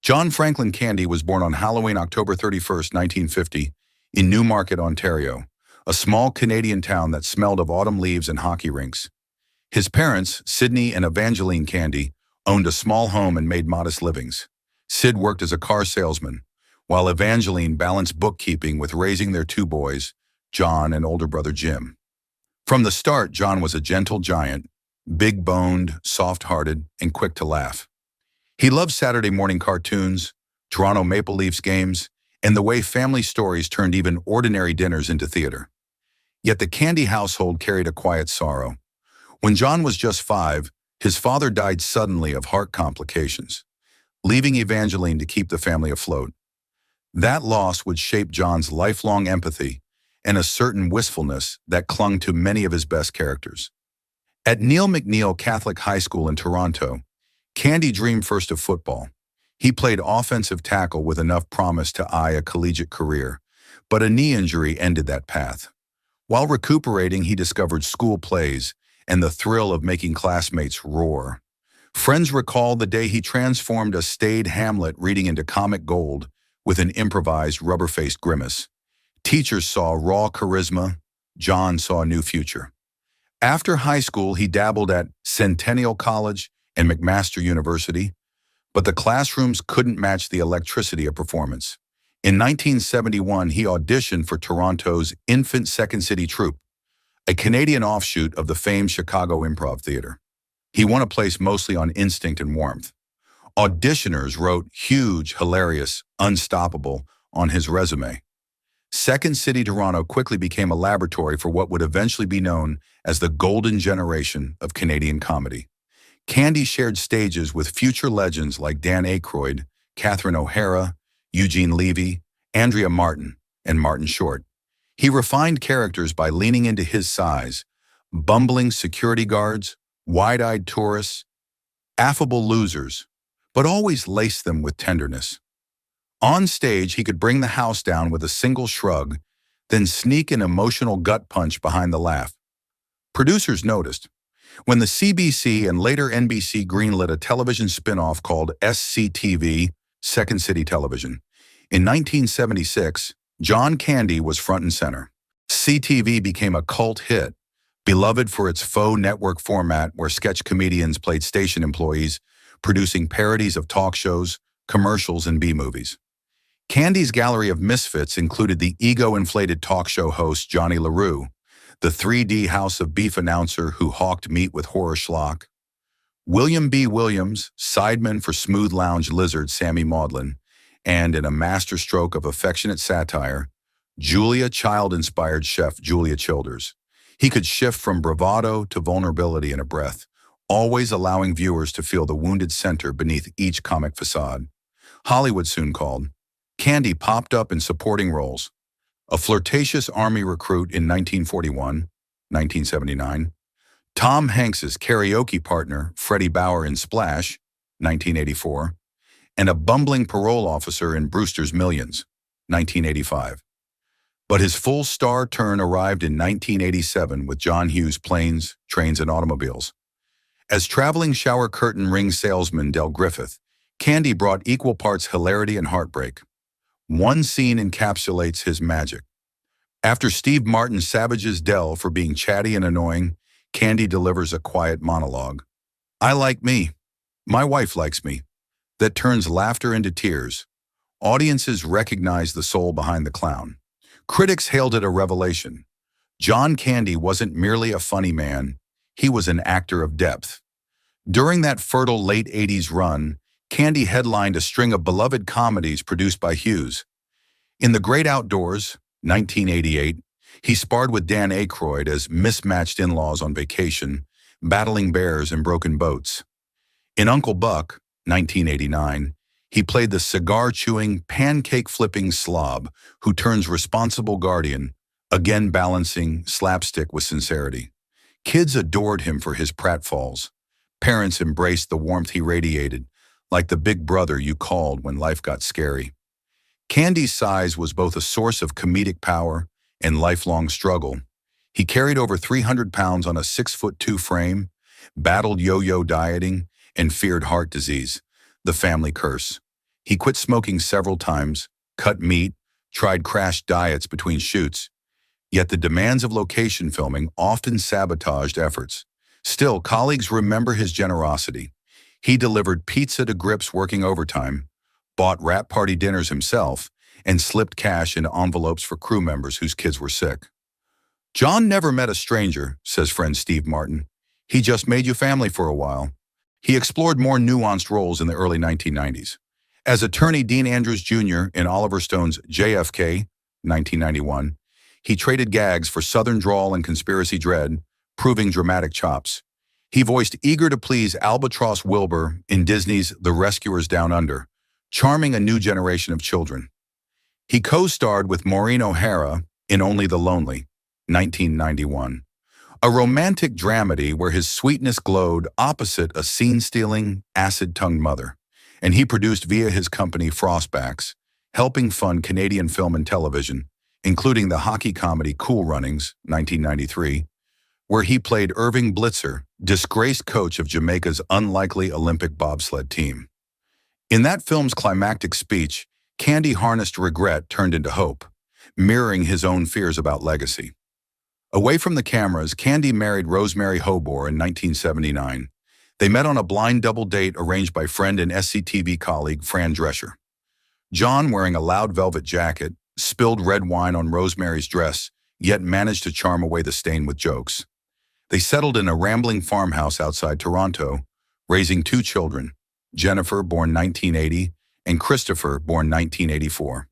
John Franklin Candy was born on Halloween, October 31st, 1950, in Newmarket, Ontario, a small Canadian town that smelled of autumn leaves and hockey rinks. His parents, Sidney and Evangeline Candy, owned a small home and made modest livings. Sid worked as a car salesman, while Evangeline balanced bookkeeping with raising their two boys, John and older brother Jim. From the start, John was a gentle giant, big-boned, soft-hearted, and quick to laugh. He loved Saturday morning cartoons, Toronto Maple Leafs games, and the way family stories turned even ordinary dinners into theater. Yet the Candy household carried a quiet sorrow. When John was just 5, his father died suddenly of heart complications, leaving Evangeline to keep the family afloat. That loss would shape John's lifelong empathy and a certain wistfulness that clung to many of his best characters. At Neil McNeil Catholic High School in Toronto, Candy dreamed first of football. He played offensive tackle with enough promise to eye a collegiate career, but a knee injury ended that path. While recuperating, he discovered school plays and the thrill of making classmates roar. Friends recall the day he transformed a staid Hamlet reading into comic gold with an improvised rubber-faced grimace. Teachers saw raw charisma. John saw a new future. After high school, he dabbled at Centennial College and McMaster University, but the classrooms couldn't match the electricity of performance. In 1971, he auditioned for Toronto's Infant Second City Troupe, a Canadian offshoot of the famed Chicago Improv Theater. He won a place mostly on instinct and warmth. Auditioners wrote huge, hilarious, unstoppable on his resume. Second City Toronto quickly became a laboratory for what would eventually be known as the golden generation of Canadian comedy. Candy shared stages with future legends like Dan Aykroyd, Catherine O'Hara, Eugene Levy, Andrea Martin, and Martin Short. He refined characters by leaning into his size, bumbling security guards, wide-eyed tourists, affable losers, but always laced them with tenderness. On stage, he could bring the house down with a single shrug, then sneak an emotional gut punch behind the laugh. Producers noticed. When the CBC and later NBC greenlit a television spin-off called SCTV, Second City Television, in 1976, John Candy was front and center. CTV became a cult hit, beloved for its faux network format where sketch comedians played station employees, producing parodies of talk shows, commercials, and B-movies. Candy's gallery of misfits included the ego-inflated talk show host Johnny LaRue, the 3D House of Beef announcer who hawked meat with horror schlock, William B. Williams, sideman for smooth lounge lizard Sammy Maudlin, and in a masterstroke of affectionate satire, Julia Child-inspired chef Julia Childers. He could shift from bravado to vulnerability in a breath, always allowing viewers to feel the wounded center beneath each comic facade. Hollywood soon called. Candy popped up in supporting roles. A flirtatious Army recruit in 1941, 1979, Tom Hanks's karaoke partner, Freddie Bauer in Splash, 1984, and a bumbling parole officer in Brewster's Millions, 1985. But his full star turn arrived in 1987 with John Hughes' Planes, Trains, and Automobiles. As traveling shower curtain ring salesman Del Griffith, Candy brought equal parts hilarity and heartbreak. One scene encapsulates his magic. After Steve Martin savages Del for being chatty and annoying, Candy delivers a quiet monologue. "I like me. My wife likes me." That turns laughter into tears. Audiences recognize the soul behind the clown. Critics hailed it a revelation. John Candy wasn't merely a funny man, he was an actor of depth. During that fertile late 80s run, Candy headlined a string of beloved comedies produced by Hughes. In The Great Outdoors, 1988, he sparred with Dan Aykroyd as mismatched in-laws on vacation, battling bears and broken boats. In Uncle Buck, 1989, he played the cigar-chewing, pancake-flipping slob who turns responsible guardian, again balancing slapstick with sincerity. Kids adored him for his pratfalls. Parents embraced the warmth he radiated, like the big brother you called when life got scary. Candy's size was both a source of comedic power and lifelong struggle. He carried over 300 pounds on a 6'2" frame, battled yo-yo dieting, and feared heart disease, the family curse. He quit smoking several times, cut meat, tried crash diets between shoots, yet the demands of location filming often sabotaged efforts. Still, colleagues remember his generosity. He delivered pizza to grips working overtime, bought wrap party dinners himself, and slipped cash in envelopes for crew members whose kids were sick. John never met a stranger, says friend Steve Martin. He just made you family for a while. He explored more nuanced roles in the early 1990s. As attorney Dean Andrews Jr. in Oliver Stone's JFK, 1991, he traded gags for Southern drawl and conspiracy dread, proving dramatic chops. He voiced eager-to-please Albatross Wilbur in Disney's The Rescuers Down Under, charming a new generation of children. He co-starred with Maureen O'Hara in Only the Lonely, 1991, a romantic dramedy where his sweetness glowed opposite a scene-stealing, acid-tongued mother, and he produced via his company Frostbacks, helping fund Canadian film and television, including the hockey comedy Cool Runnings, 1993, where he played Irving Blitzer, disgraced coach of Jamaica's unlikely Olympic bobsled team. In that film's climactic speech, Candy harnessed regret turned into hope, mirroring his own fears about legacy. Away from the cameras, Candy married Rosemary Hobor in 1979. They met on a blind double date arranged by friend and SCTV colleague Fran Drescher. John, wearing a loud velvet jacket, spilled red wine on Rosemary's dress, yet managed to charm away the stain with jokes. They settled in a rambling farmhouse outside Toronto, raising two children, Jennifer, born 1980, and Christopher, born 1984.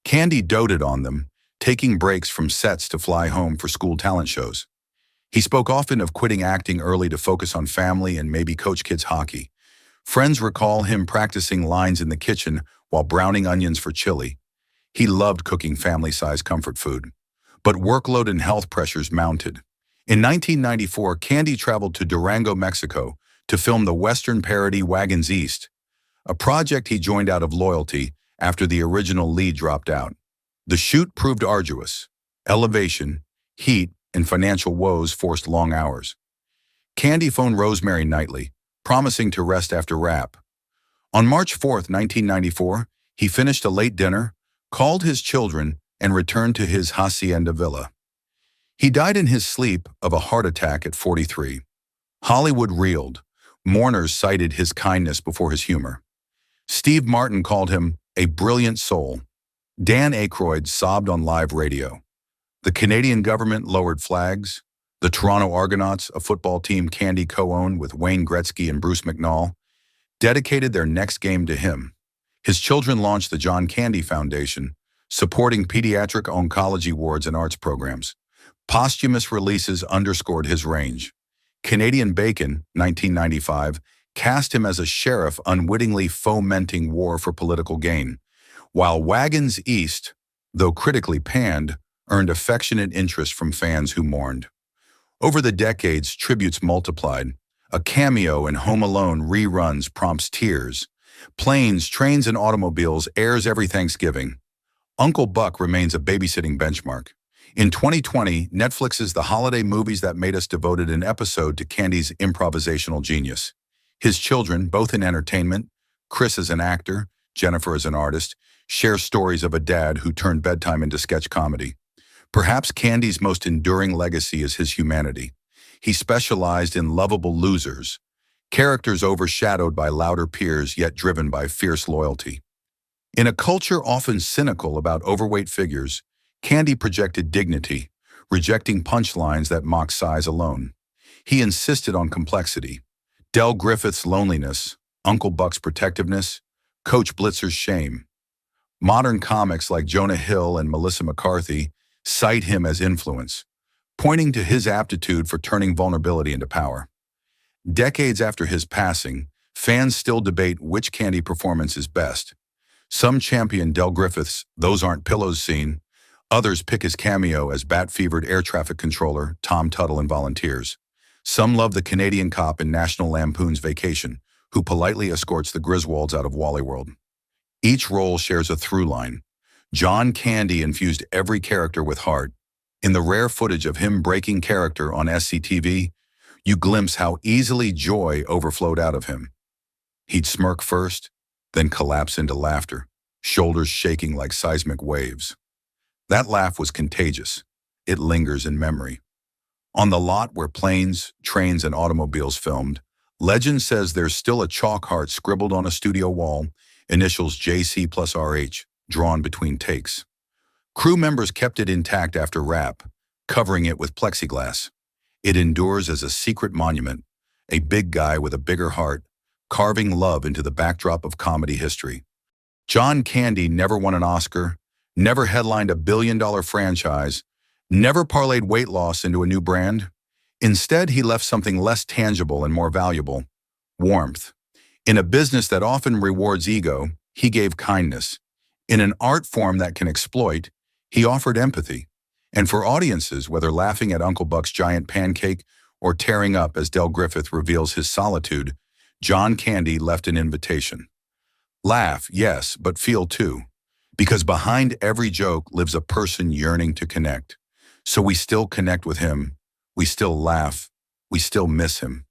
Candy doted on them, taking breaks from sets to fly home for school talent shows. He spoke often of quitting acting early to focus on family and maybe coach kids hockey. Friends recall him practicing lines in the kitchen while browning onions for chili. He loved cooking family-sized comfort food. But workload and health pressures mounted. In 1994, Candy traveled to Durango, Mexico, to film the Western parody Wagons East, a project he joined out of loyalty after the original lead dropped out. The shoot proved arduous. Elevation, heat, and financial woes forced long hours. Candy phoned Rosemary nightly, promising to rest after wrap. On March 4, 1994, he finished a late dinner, called his children, and returned to his hacienda villa. He died in his sleep of a heart attack at 43. Hollywood reeled. Mourners cited his kindness before his humor. Steve Martin called him a brilliant soul. Dan Aykroyd sobbed on live radio. The Canadian government lowered flags. The Toronto Argonauts, a football team Candy co-owned with Wayne Gretzky and Bruce McNall, dedicated their next game to him. His children launched the John Candy Foundation, supporting pediatric oncology wards and arts programs. Posthumous releases underscored his range. Canadian Bacon, 1995, cast him as a sheriff unwittingly fomenting war for political gain, while Wagons East, though critically panned, earned affectionate interest from fans who mourned. Over the decades, tributes multiplied. A cameo in Home Alone reruns prompts tears. Planes, Trains, and Automobiles airs every Thanksgiving. Uncle Buck remains a babysitting benchmark. In 2020, Netflix's The Holiday Movies That Made Us devoted an episode to Candy's improvisational genius. His children, both in entertainment, Chris as an actor, Jennifer as an artist, share stories of a dad who turned bedtime into sketch comedy. Perhaps Candy's most enduring legacy is his humanity. He specialized in lovable losers, characters overshadowed by louder peers yet driven by fierce loyalty. In a culture often cynical about overweight figures, Candy projected dignity, rejecting punchlines that mock size alone. He insisted on complexity. Del Griffith's loneliness, Uncle Buck's protectiveness, Coach Blitzer's shame. Modern comics like Jonah Hill and Melissa McCarthy cite him as influence, pointing to his aptitude for turning vulnerability into power. Decades after his passing, fans still debate which Candy performance is best. Some champion Del Griffith's "Those Aren't Pillows" scene. Others pick his cameo as bat-fevered air traffic controller Tom Tuttle in Volunteers. Some love the Canadian cop in National Lampoon's Vacation, who politely escorts the Griswolds out of Wally World. Each role shares a through line. John Candy infused every character with heart. In the rare footage of him breaking character on SCTV, you glimpse how easily joy overflowed out of him. He'd smirk first, then collapse into laughter, shoulders shaking like seismic waves. That laugh was contagious. It lingers in memory. On the lot where planes, trains, and automobiles filmed, legend says there's still a chalk heart scribbled on a studio wall, initials JC plus RH, drawn between takes. Crew members kept it intact after wrap, covering it with plexiglass. It endures as a secret monument, a big guy with a bigger heart, carving love into the backdrop of comedy history. John Candy never won an Oscar, never headlined a billion-dollar franchise, never parlayed weight loss into a new brand. Instead, he left something less tangible and more valuable: warmth. In a business that often rewards ego, he gave kindness. In an art form that can exploit, he offered empathy. And for audiences, whether laughing at Uncle Buck's giant pancake or tearing up as Del Griffith reveals his solitude, John Candy left an invitation. Laugh, yes, but feel too. Because behind every joke lives a person yearning to connect. So we still connect with him, we still laugh, we still miss him.